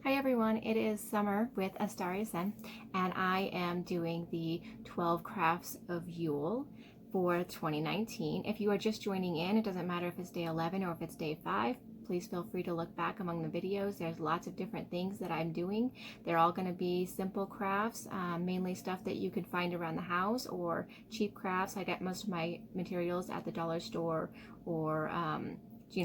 Hi everyone, it is Summer with AstariaSen, and I am doing the 12 crafts of Yule for 2019. If you are just joining in, it doesn't matter if it's day 11 or if it's day 5. Please feel free to look back among the videos. There's lots of different things that I'm doing. They're all going to be simple crafts, mainly stuff that you can find around the house or cheap crafts. I get most of my materials at the dollar store or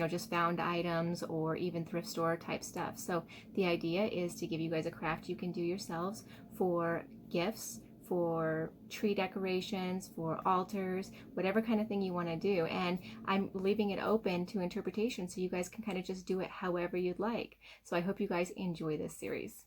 just found items or even thrift store type stuff. So the idea is to give you guys a craft you can do yourselves for gifts, for tree decorations, for altars, whatever kind of thing you want to do. And I'm leaving it open to interpretation so you guys can kind of just do it however you'd like. So I hope you guys enjoy this series.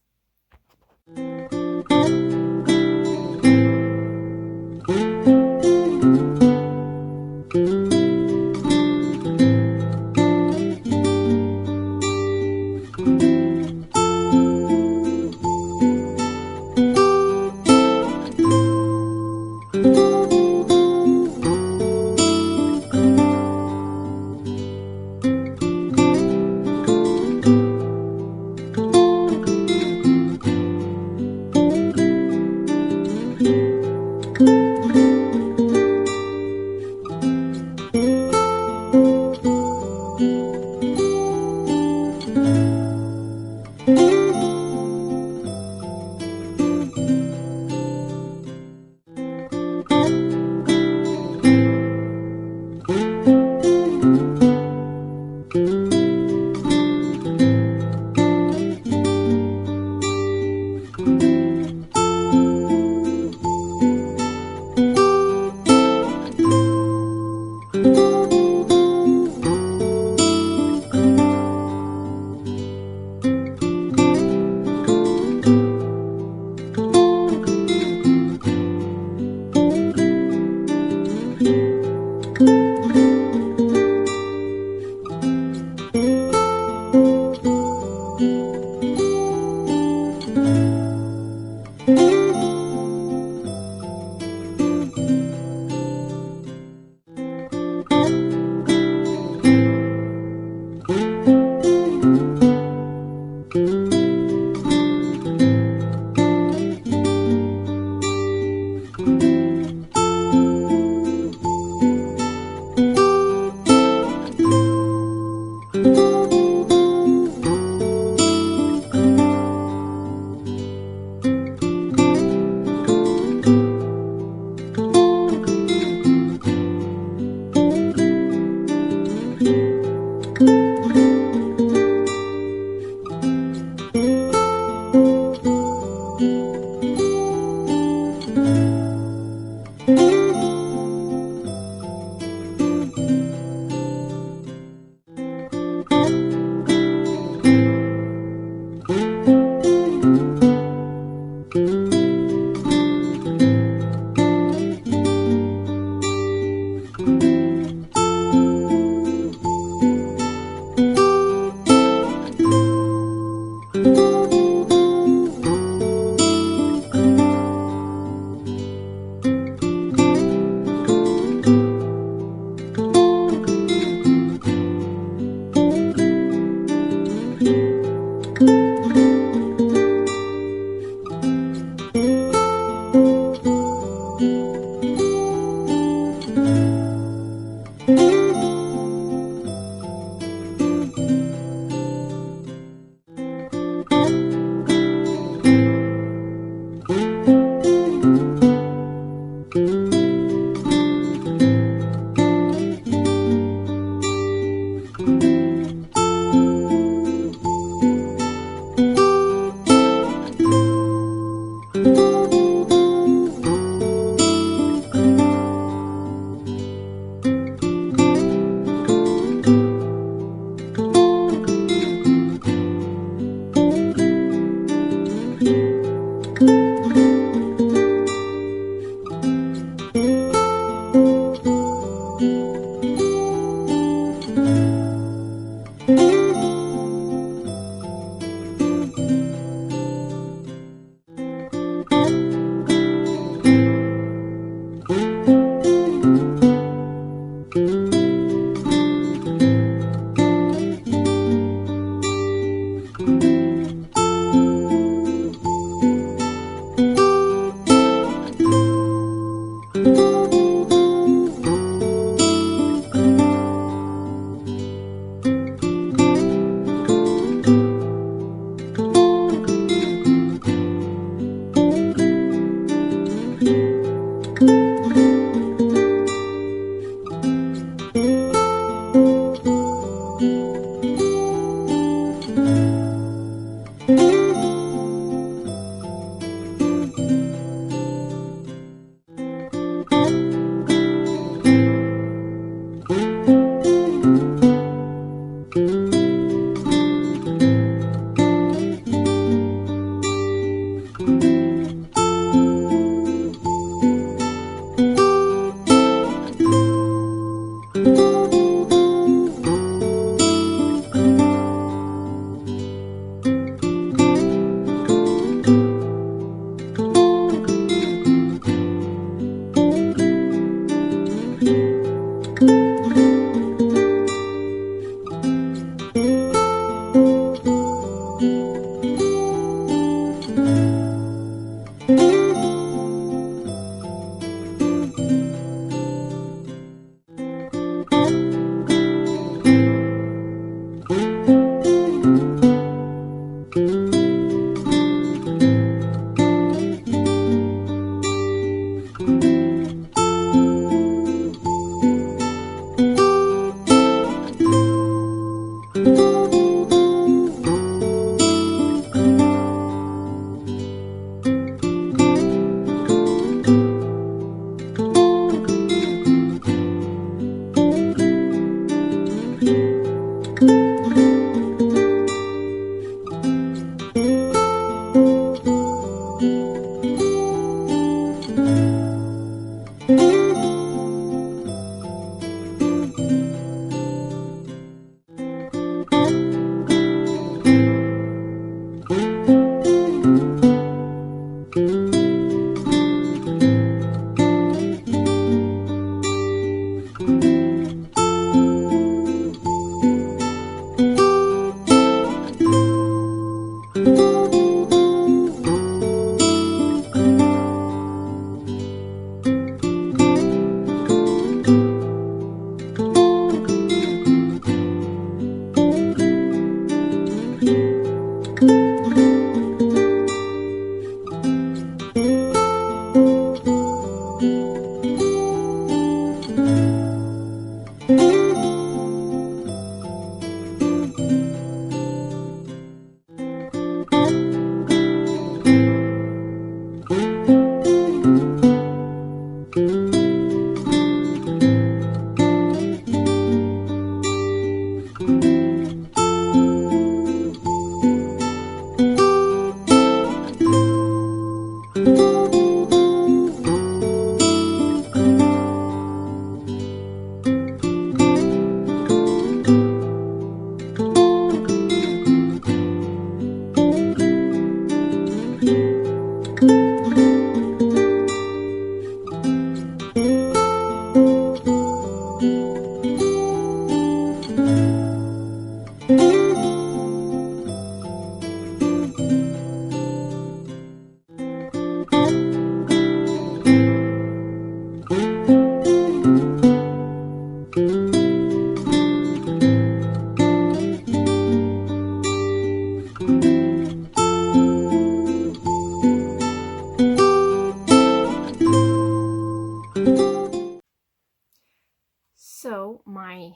So my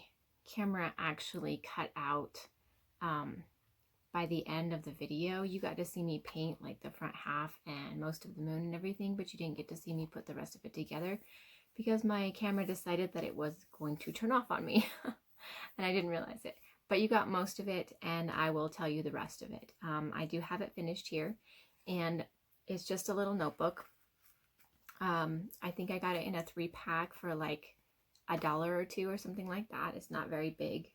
camera actually cut out by the end of the video. You got to see me paint like the front half and most of the moon and everything, but you didn't get to see me put the rest of it together because my camera decided that it was going to turn off on me and I didn't realize it. But you got most of it and I will tell you the rest of it. I do have it finished here and it's just a little notebook. I think I got it in a 3-pack for like $1 or $2 or something like that. It's not very big,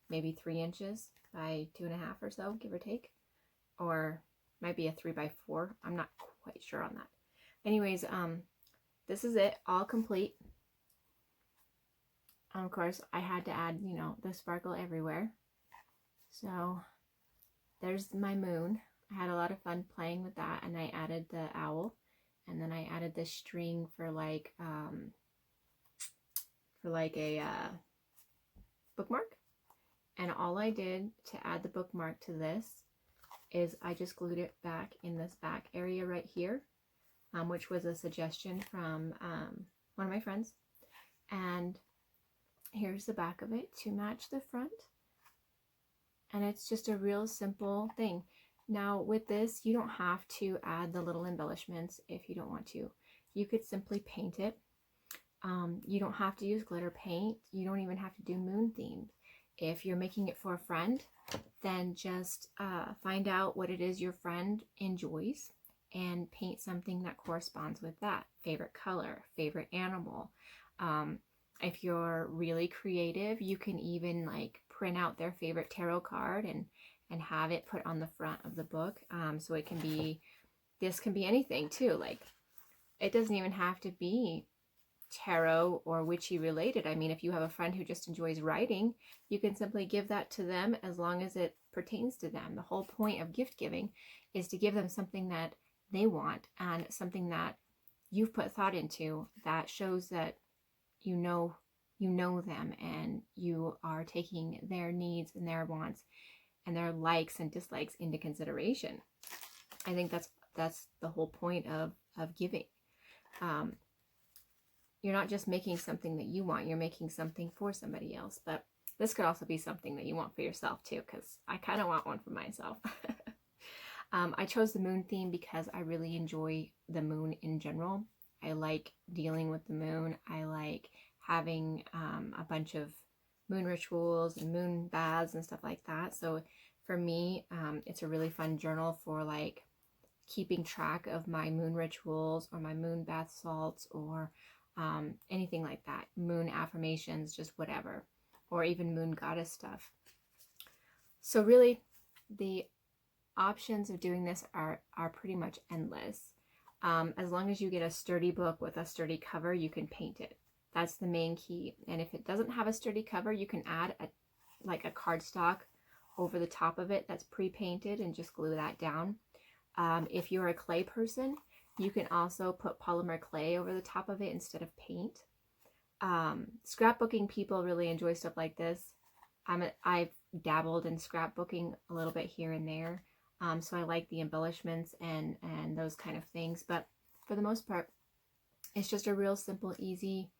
maybe 3 inches by 2.5 or so, give or take, or might be a 3x4. I'm not quite sure on that. Anyways, this is it, all complete. Of course, I had to add, you know, the sparkle everywhere. So there's my moon. I had a lot of fun playing with that, and I added the owl, and then I added the string for like a bookmark. And all I did to add the bookmark to this is I just glued it back in this back area right here, which was a suggestion from one of my friends. And here's the back of it to match the front. And it's just a real simple thing. Now with this, you don't have to add the little embellishments if you don't want to. You could simply paint it. You don't have to use glitter paint. You don't even have to do moon themed. If you're making it for a friend, then just find out what it is your friend enjoys and paint something that corresponds with that. Favorite color, favorite animal. If you're really creative, you can even like print out their favorite tarot card and have it put on the front of the book. So it can be, this can be anything too. Like it doesn't even have to be tarot or witchy related. I mean, if you have a friend who just enjoys writing, you can simply give that to them as long as it pertains to them. The whole point of gift giving is to give them something that they want and something that you've put thought into that shows that you know them and you are taking their needs and their wants and their likes and dislikes into consideration. I think that's the whole point of giving. You're not just making something that you want, you're making something for somebody else. But this could also be something that you want for yourself too, because I kind of want one for myself. I chose the moon theme because I really enjoy the moon in general. I like dealing with the moon. I like having a bunch of moon rituals and moon baths and stuff like that. So for me, it's a really fun journal for like keeping track of my moon rituals or my moon bath salts or anything like that. Moon affirmations, just whatever. Or even moon goddess stuff. So really, the options of doing this are pretty much endless. As long as you get a sturdy book with a sturdy cover, you can paint it. That's the main key. And if it doesn't have a sturdy cover, you can add like a cardstock over the top of it that's pre-painted and just glue that down. If you're a clay person, you can also put polymer clay over the top of it instead of paint. Scrapbooking people really enjoy stuff like this. I've dabbled in scrapbooking a little bit here and there. So I like the embellishments and those kind of things. But for the most part, it's just a real simple, easy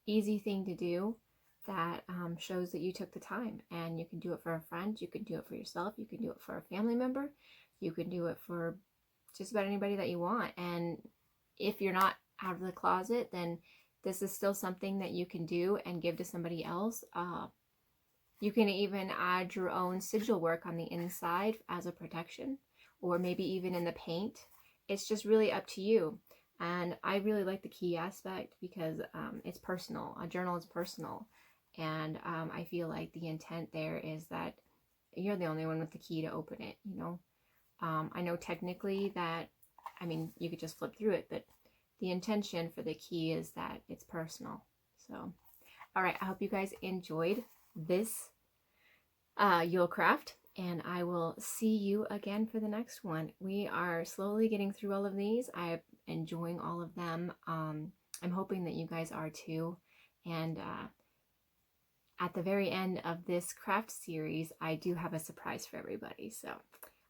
thing to do that shows that you took the time. And you can do it for a friend. You can do it for yourself. You can do it for a family member. You can do it for just about anybody that you want. And if you're not out of the closet, then this is still something that you can do and give to somebody else. You can even add your own sigil work on the inside as a protection, or maybe even in the paint. It's just really up to you. And I really like the key aspect because it's personal. A journal is personal. And I feel like the intent there is that you're the only one with the key to open it, you know. I know technically that, I mean, you could just flip through it, but the intention for the key is that it's personal. So, all right, I hope you guys enjoyed this Yule craft, and I will see you again for the next one. We are slowly getting through all of these. I'm enjoying all of them. I'm hoping that you guys are too. And at the very end of this craft series, I do have a surprise for everybody. So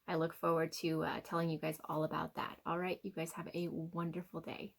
I look forward to telling you guys all about that. All right, you guys have a wonderful day.